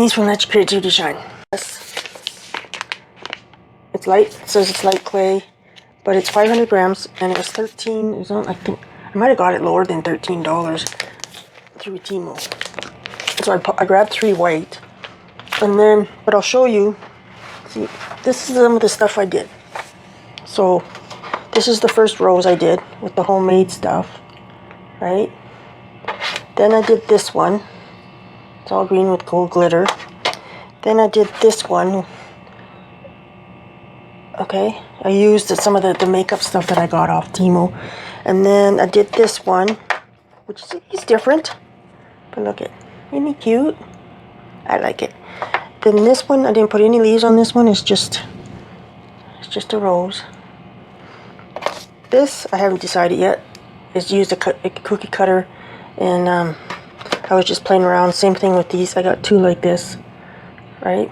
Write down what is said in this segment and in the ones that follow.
these from Attribution. It's light. It says it's light clay, but it's 500 grams, and it was 13. It was on, I think I might have got it lower than $13 through Temu. So I grabbed 3 white, and then, but I'll show you. See, this is some of the stuff I did. So this is the first rose I did with the homemade stuff, right? Then I did this one. It's all green with gold glitter. Then I did this one. Okay, I used some of the makeup stuff that I got off Temu. And then I did this one, which is different. But look at, isn't he cute? I like it. Then this one, I didn't put any leaves on this one. It's just a rose. This, I haven't decided yet. Is used a cookie cutter, and I was just playing around. Same thing with these. I got 2 like this, right?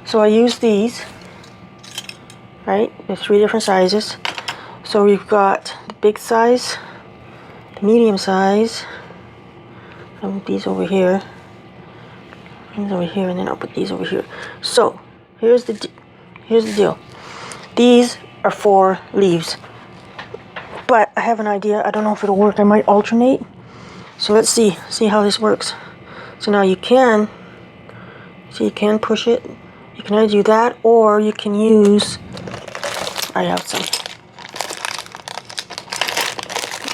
So I used these, right? There's 3 different sizes. So we've got the big size, the medium size. I'll put these over here. These over here, and then I'll put these over here. So here's the deal. These are 4 leaves, but I have an idea. I don't know if it'll work. I might alternate. So let's see how this works. So now you can push it. You can either do that, or you can use, I have some,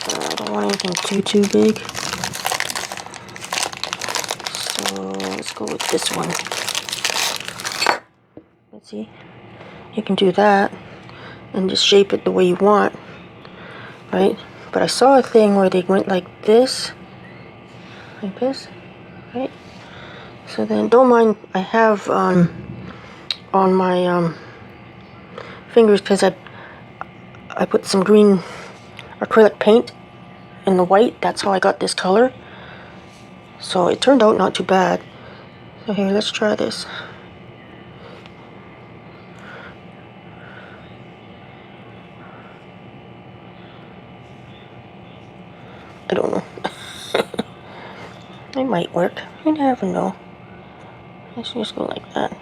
I don't want anything too big. So let's go with this one. Let's see. You can do that and just shape it the way you want, right? But I saw a thing where they went like this, right? So then, don't mind, I have on my fingers, because I put some green acrylic paint in the white. That's how I got this color. So it turned out not too bad. So here, let's try this. I don't know. It might work. You never know. Let's just go like that.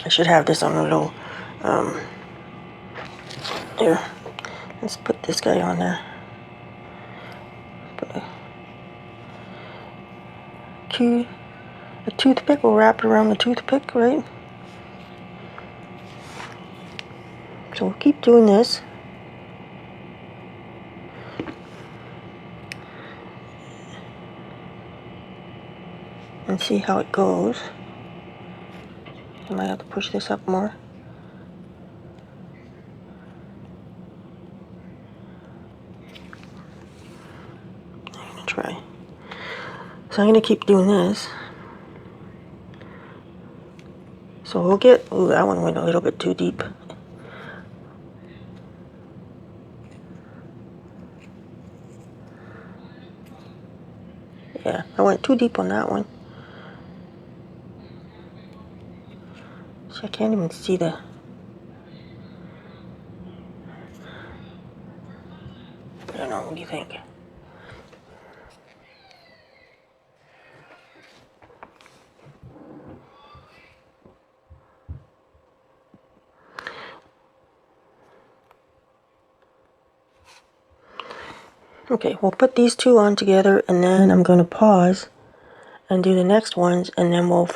I should have this on a little, here. Let's put this guy on there. Put a toothpick, will wrap it around the toothpick, right? So we'll keep doing this. And see how it goes. I might have to push this up more. I'm gonna try. So I'm gonna keep doing this. So we'll get, ooh, that one went a little bit too deep. Yeah, I went too deep on that one. See, I can't even see the... I don't know, what do you think? Okay, we'll put these 2 on together, and then I'm going to pause and do the next ones, and then we'll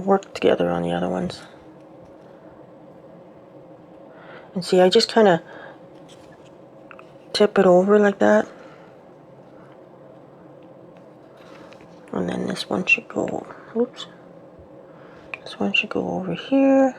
work together on the other ones. And see, I just kind of tip it over like that, and then this one should go, oops, this one should go over here.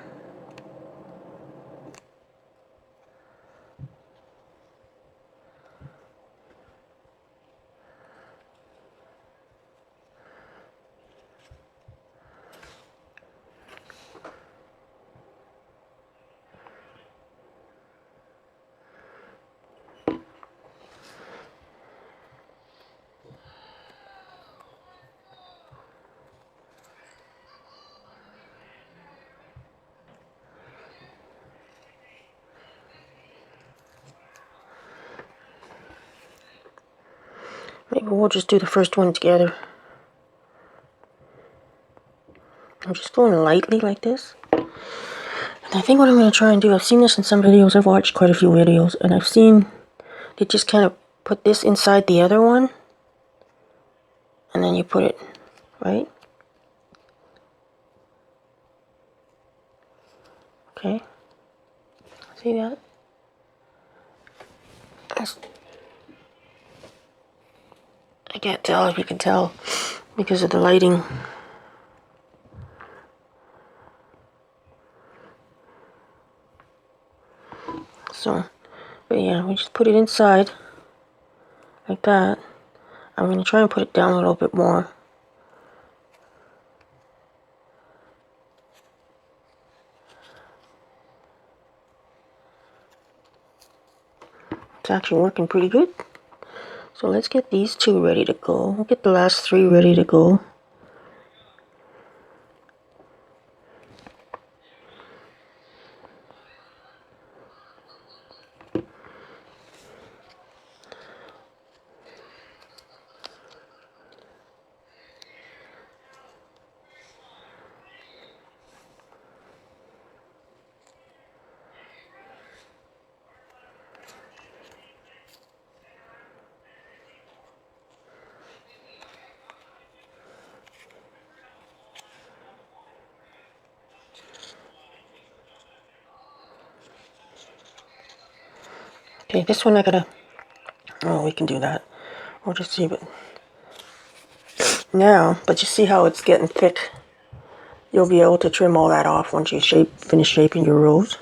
Maybe we'll just do the first one together. I'm just going lightly like this. And I think what I'm going to try and do, I've seen this in some videos, I've watched quite a few videos, and I've seen they just kind of put this inside the other one, and then you put it, right? Okay. See that? I can't tell if you can tell because of the lighting. So, but yeah, we just put it inside like that. I'm going to try and put it down a little bit more. It's actually working pretty good. So let's get these two ready to go. We'll get the last three ready to go. Okay, this one I gotta, oh, we can do that. We'll just see, but now, but you see how it's getting thick? You'll be able to trim all that off once you finish shaping your rose.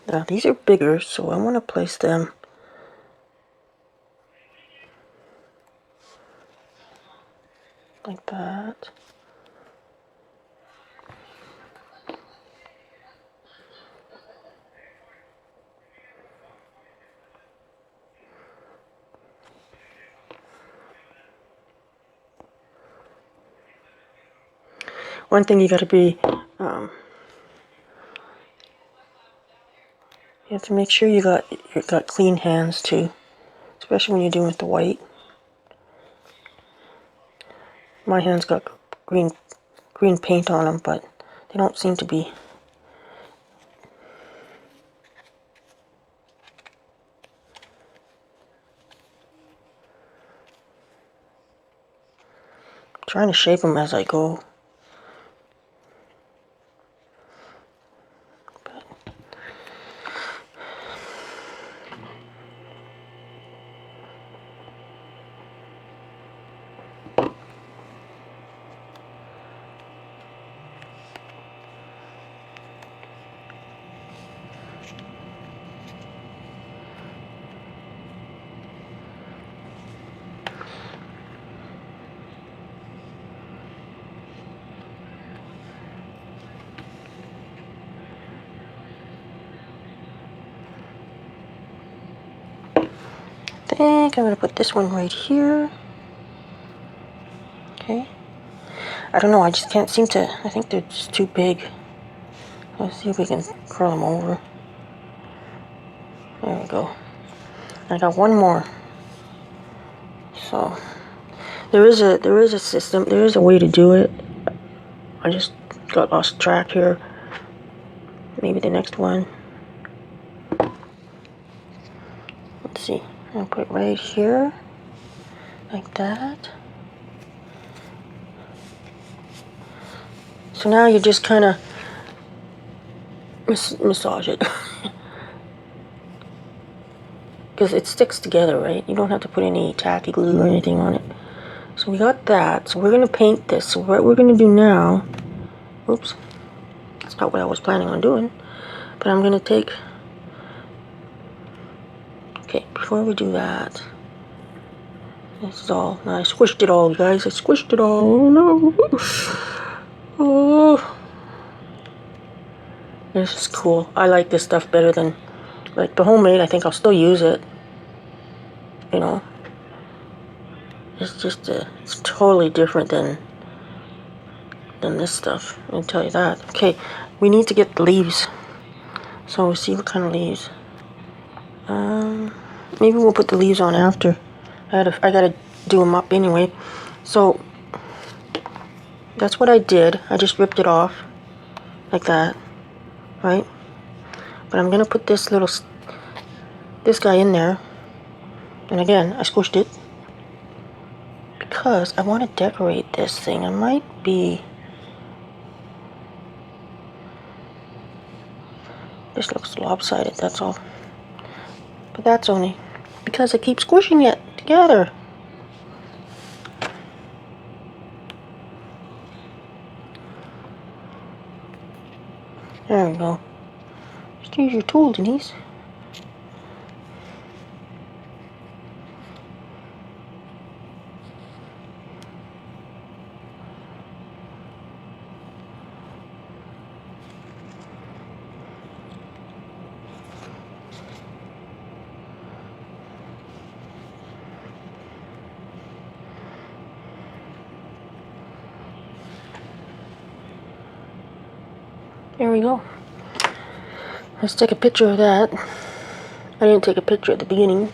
Now these are bigger, so I want to place them like that. One thing you got to be, you have to make sure you got clean hands too, especially when you're doing with the white. My hands got green paint on them, but they don't seem to be. I'm trying to shape them as I go. I think I'm going to put this one right here. Okay. I don't know, I just can't seem to, I think they're just too big. Let's see if we can curl them over. There we go. I got one more. So there is a system, there is a way to do it. I just got lost track here. Maybe the next one. Let's see. I'll put it right here. Like that. So now you just kind of massage it. Because it sticks together, right? You don't have to put any tacky glue or anything on it. So we got that. So we're going to paint this. So what we're going to do now... Oops. That's not what I was planning on doing. But I'm going to take... Okay, before we do that... This is all... No, I squished it all, you guys. I squished it all. Oh, no. Oh. This is cool. I like this stuff better than... Like, the homemade, I think I'll still use it. You know? It's just... it's totally different than than this stuff. I'll tell you that. Okay, we need to get the leaves. So we'll see what kind of leaves. Maybe we'll put the leaves on after. I gotta do them up anyway. So that's what I did. I just ripped it off like that, right? But I'm gonna put this guy in there. And again, I squished it because I want to decorate this thing. I might be. This looks lopsided, that's all. But that's only because I keep squishing it together. There we go. Just use your tool, Denise. There we go. Let's take a picture of that. I didn't take a picture at the beginning.